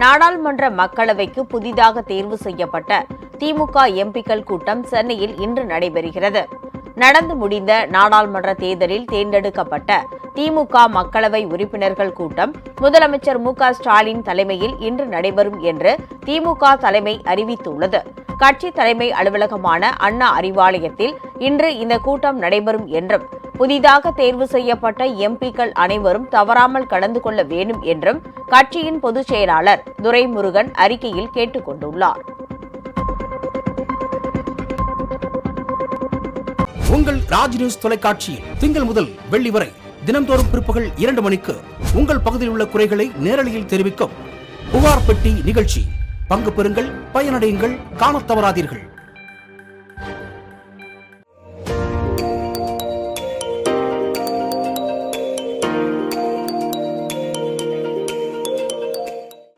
நாடாளுமன்ற மக்களவைக்கு புதிதாக தேர்வு செய்யப்பட்ட திமுக எம்பிக்கள் கூட்டம் சென்னையில் இன்று நடைபெறுகிறது. நடந்து முடிந்த நாடாளுமன்ற தேர்தலில் தேர்ந்தெடுக்கப்பட்ட திமுக மக்களவை உறுப்பினர்கள் கூட்டம் முதலமைச்சர் மு.க.ஸ்டாலின் தலைமையில் இன்று நடைபெறும் என்று திமுக தலைமை அறிவித்துள்ளது. கட்சி தலைமை அலுவலகமான அண்ணா அறிவாலயத்தில் இன்று இந்த கூட்டம் நடைபெறும் என்றும் புதிதாக தேர்வு செய்யப்பட்ட எம்பிக்கள் அனைவரும் தவறாமல் கலந்து கொள்ள வேண்டும் என்றும் கட்சியின் பொதுச் செயலாளர் துரைமுருகன் அறிக்கையில் கேட்டுக் கொண்டுள்ளார். உங்கள் ராஜ் நியூஸ் தொலைக்காட்சியில் திங்கள் முதல் வெள்ளி வரை தினந்தோறும் பிற்பகல் 2 மணிக்கு உங்கள் பகுதியில் உள்ள குறைகளை நேரலையில் தெரிவிக்கும் புகார் பெட்டி நிகழ்ச்சி. பங்கு பெறுங்கள், பயனடையுங்கள், காணத் தவறாதீர்கள்.